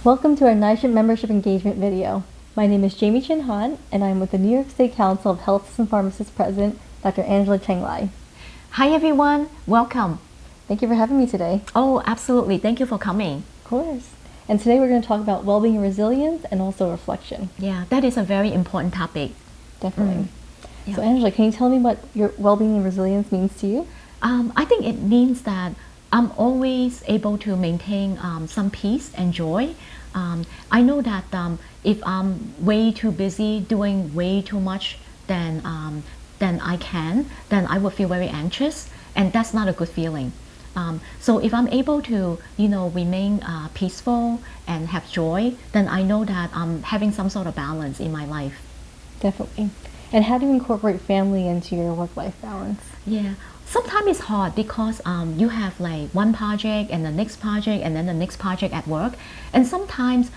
Welcome to our NYSCHP membership engagement video. My name is Jamie Chin Han, and I'm with the New York State Council of Health and Pharmacists President, Dr. Angela Cheng Lai. Hi everyone, welcome. Thank you for having me today. Oh, absolutely. Thank you for coming. Of course. And today we're going to talk about well-being and resilience and also reflection. Yeah, that is a very important topic. Definitely. Yeah. So Angela, can you tell me what your well-being and resilience means to you? I think it means that I'm always able to maintain some peace and joy. I know that if I'm way too busy doing way too much than then I would feel very anxious, and that's not a good feeling. So if I'm able to, remain peaceful and have joy, then I know that I'm having some sort of balance in my life. Definitely. And how do you incorporate family into your work-life balance? Yeah, sometimes it's hard because you have like one project and the next project and then the next project at work, and sometimes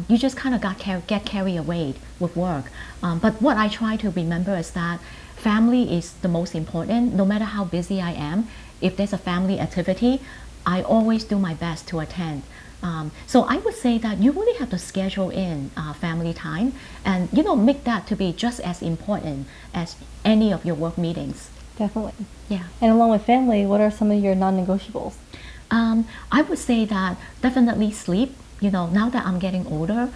you just kind of get carried away with work. But what I try to remember is that family is the most important. No matter how busy I am, if there's a family activity, I always do my best to attend. So I would say that you really have to schedule in family time and make that to be just as important as any of your work meetings. Definitely. Yeah. And along with family, what are some of your non-negotiables? I would say that definitely sleep. Now that I'm getting older,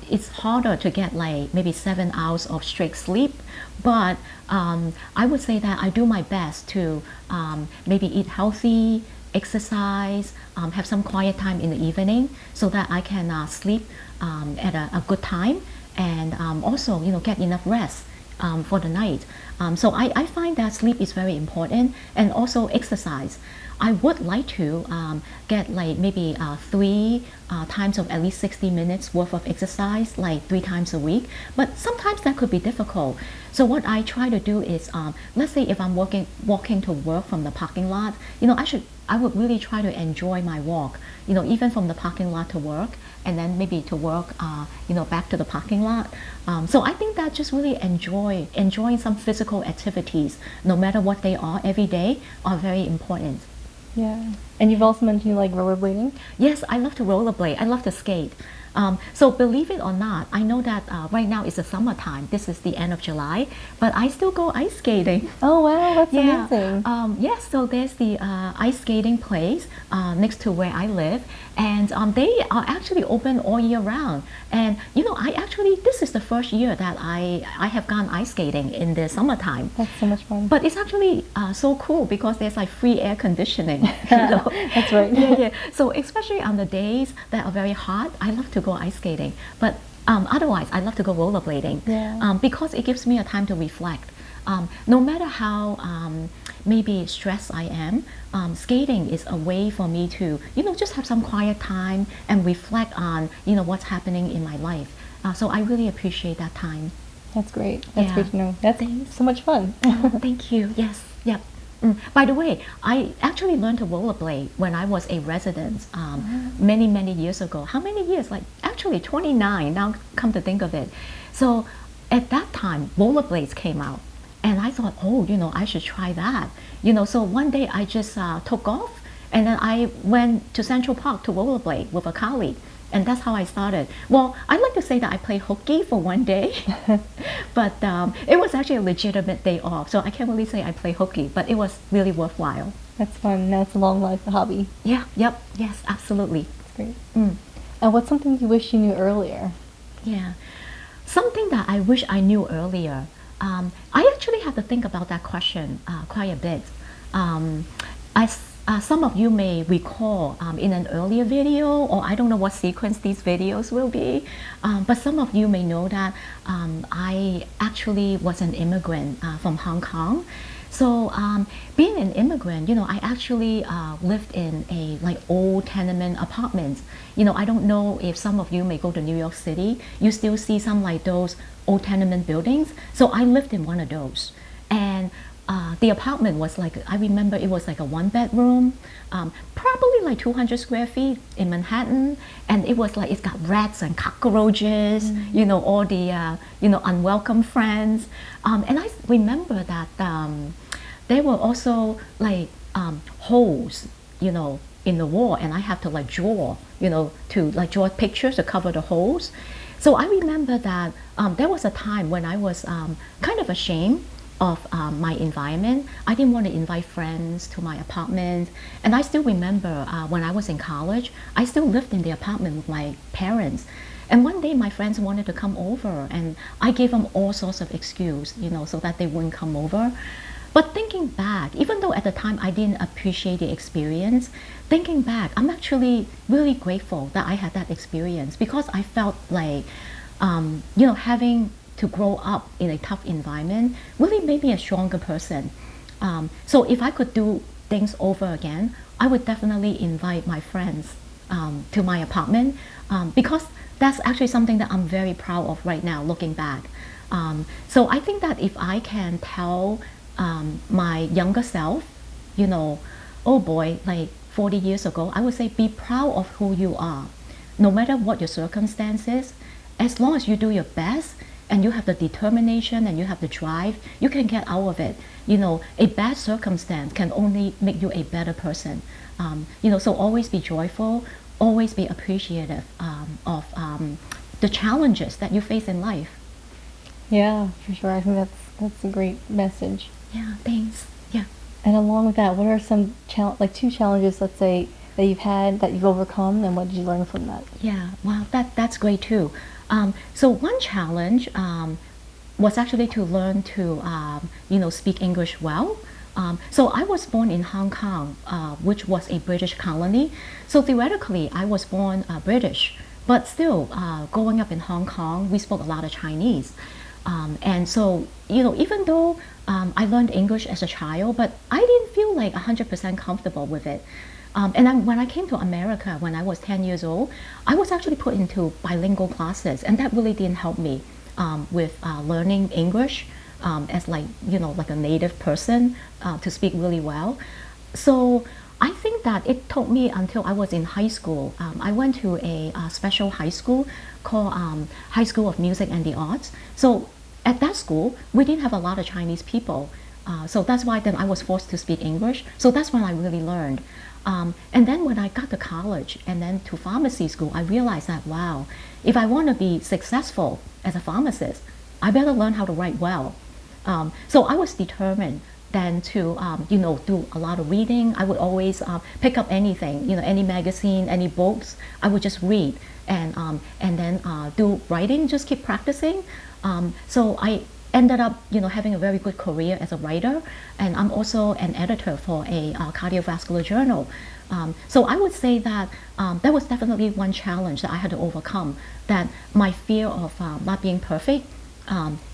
it's harder to get like maybe 7 hours of straight sleep, but I would say that I do my best to maybe eat healthy, exercise, have some quiet time in the evening so that I can sleep at a good time, and also get enough rest for the night. So I find that sleep is very important, and also exercise. I would like to get like maybe 3 times of at least 60 minutes worth of exercise, like 3 times a week, but sometimes that could be difficult. So what I try to do is, let's say if I'm walking to work from the parking lot, I would really try to enjoy my walk, even from the parking lot to work, and then maybe to work, back to the parking lot. So I think that just really enjoying some physical activities, no matter what they are every day, are very important. Yeah. And you've also mentioned you like rollerblading? Yes, I love to rollerblade. I love to skate. So believe it or not, I know that right now it's the summertime. This is the end of July, but I still go ice skating. Oh wow, that's Yeah. amazing. Yes, so there's the ice skating place next to where I live, and they are actually open all year round. And this is the first year that I have gone ice skating in the summertime. That's so much fun. But it's actually so cool because there's like free air conditioning. That's right. Yeah. So especially on the days that are very hot, I love to go ice skating. But otherwise, I love to go rollerblading. Yeah. Because it gives me a time to reflect. No matter how maybe stressed I am, skating is a way for me to just have some quiet time and reflect on what's happening in my life. So I really appreciate that time. That's great. That's Yeah. great to know. That's so much fun. Thank you. Yes. Yep. By the way, I actually learned to rollerblade when I was a resident many years ago. How many years? Like actually 29 now, come to think of it. So at that time, rollerblades came out. And I thought, I should try that. So one day I just took off, and then I went to Central Park to rollerblade with a colleague. And that's how I started. Well, I'd like to say that I played hooky for one day, but it was actually a legitimate day off. So I can't really say I played hooky, but it was really worthwhile. That's fun. Now it's a long life hobby. Yeah, yep, yes, absolutely. That's great. And what's something you wish you knew earlier? Yeah, something that I wish I knew earlier. I actually have to think about that question quite a bit. As some of you may recall in an earlier video, or I don't know what sequence these videos will be, but some of you may know that I actually was an immigrant from Hong Kong. So being an immigrant, I actually lived in a like old tenement apartments. I don't know if some of you may go to New York City, you still see some like those old tenement buildings. So I lived in one of those, and the apartment was like, I remember it was like a 1-bedroom, probably like 200 square feet in Manhattan, and it was like it's got rats and cockroaches, all the unwelcome friends, and I remember that there were also like holes, in the wall, and I have to like draw, to like draw pictures to cover the holes. So I remember that there was a time when I was kind of ashamed of my environment. I didn't want to invite friends to my apartment. And I still remember when I was in college, I still lived in the apartment with my parents. And one day my friends wanted to come over, and I gave them all sorts of excuse, so that they wouldn't come over. But thinking back, even though at the time I didn't appreciate the experience, thinking back, I'm actually really grateful that I had that experience, because I felt like, having to grow up in a tough environment really made me a stronger person. So if I could do things over again, I would definitely invite my friends to my apartment, because that's actually something that I'm very proud of right now, looking back. So I think that if I can tell my younger self, oh boy, like 40 years ago, I would say be proud of who you are. No matter what your circumstances, as long as you do your best and you have the determination and you have the drive, you can get out of it. A bad circumstance can only make you a better person. So always be joyful, always be appreciative of the challenges that you face in life. Yeah, for sure. I think that's a great message. Yeah, thanks. Yeah. And along with that, what are some two challenges, let's say, that you've had that you've overcome, and what did you learn from that? Yeah, well, that's great too. So one challenge was actually to learn to speak English well. So I was born in Hong Kong, which was a British colony. So theoretically, I was born British, but still, growing up in Hong Kong, we spoke a lot of Chinese. And so, even though I learned English as a child, but I didn't feel like 100% comfortable with it. And then when I came to America, when I was 10 years old, I was actually put into bilingual classes, and that really didn't help me with learning English as like a native person to speak really well. So I think that it took me until I was in high school. I went to a special high school called High School of Music and the Arts. So at that school, we didn't have a lot of Chinese people. So that's why then I was forced to speak English. So that's when I really learned. And then when I got to college and then to pharmacy school, I realized that, wow, if I want to be successful as a pharmacist, I better learn how to write well. So I was determined then to, do a lot of reading. I would always pick up anything, any magazine, any books. I would just read and then do writing, just keep practicing. So I ended up, having a very good career as a writer, and I'm also an editor for a cardiovascular journal. So I would say that that was definitely one challenge that I had to overcome, that my fear of not being perfect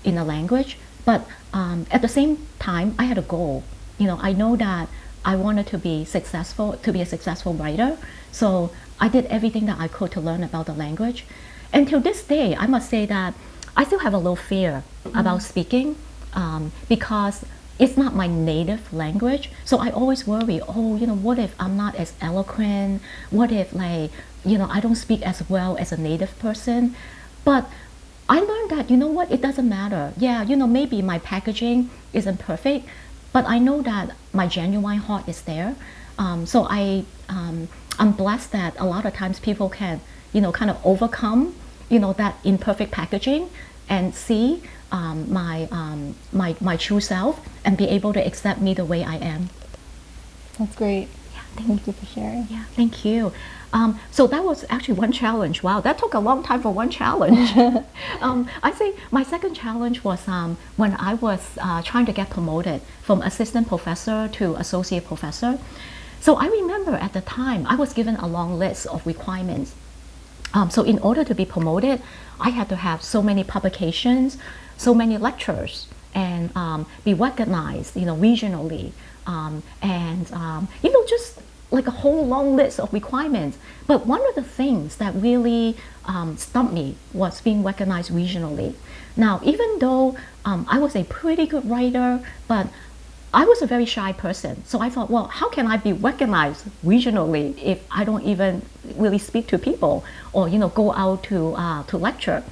in a language. But at the same time, I had a goal. I know that I wanted to be successful, to be a successful writer. So I did everything that I could to learn about the language. And till this day, I must say that I still have a little fear about speaking because it's not my native language. So I always worry, what if I'm not as eloquent? What if I don't speak as well as a native person? But I learned that, it doesn't matter. Yeah, maybe my packaging isn't perfect, but I know that my genuine heart is there. So I'm blessed that a lot of times people can, kind of overcome, that imperfect packaging and see my true self and be able to accept me the way I am. That's great. Yeah, thank you for sharing. Yeah, thank you. So that was actually one challenge. Wow, that took a long time for one challenge. I think my second challenge was when I was trying to get promoted from assistant professor to associate professor. So I remember at the time I was given a long list of requirements. So in order to be promoted, I had to have so many publications, so many lectures, and be recognized, regionally, and just like a whole long list of requirements. But one of the things that really stumped me was being recognized regionally. Now, even though I was a pretty good writer, but I was a very shy person. So I thought, well, how can I be recognized regionally if I don't even really speak to people or, go out to lecture?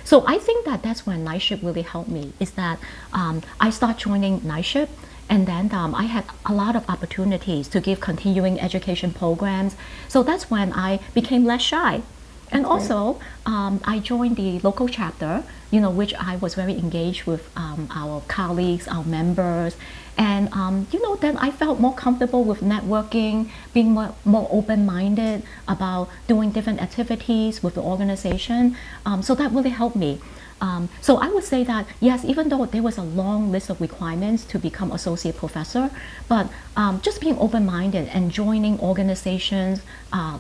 So I think that that's when NYSCHP really helped me, is that I start joining NYSCHP And then I had a lot of opportunities to give continuing education programs. So that's when I became less shy. And also, I joined the local chapter, which I was very engaged with our colleagues, our members. And, then I felt more comfortable with networking, being more open-minded about doing different activities with the organization. So that really helped me. So I would say that, yes, even though there was a long list of requirements to become associate professor, but just being open-minded and joining organizations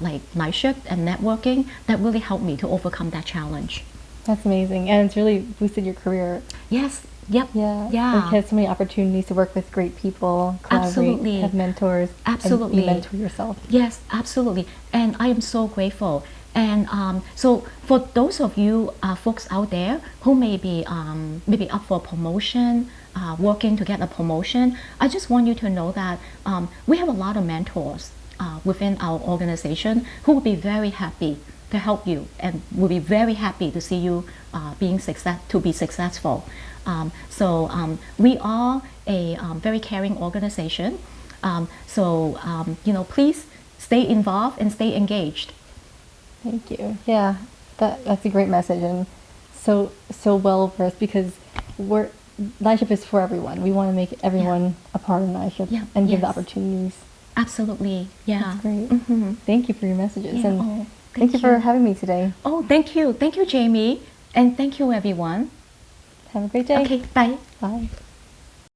like NYSCHP and networking, that really helped me to overcome that challenge. That's amazing. And it's really boosted your career. Yes. Yep. Yeah. Yeah. Like you had so many opportunities to work with great people, collaborate, Absolutely. have mentors. Absolutely. And you mentor yourself. Yes, absolutely. And I am so grateful. And so for those of you folks out there who may be maybe up for promotion, working to get a promotion, I just want you to know that we have a lot of mentors within our organization who will be very happy to help you and will be very happy to see you be successful. So we are a very caring organization. Please stay involved and stay engaged. Thank you. Yeah, that's a great message, and so well versed, because NYSCHP is for everyone. We want to make everyone a part of NYSCHP and give the opportunities. Absolutely. Yeah. That's great. Mm-hmm. Thank you for your messages, Yeah. and thank you for having me today. Oh, thank you. Thank you, Jamie. And thank you, everyone. Have a great day. Okay, bye. Bye.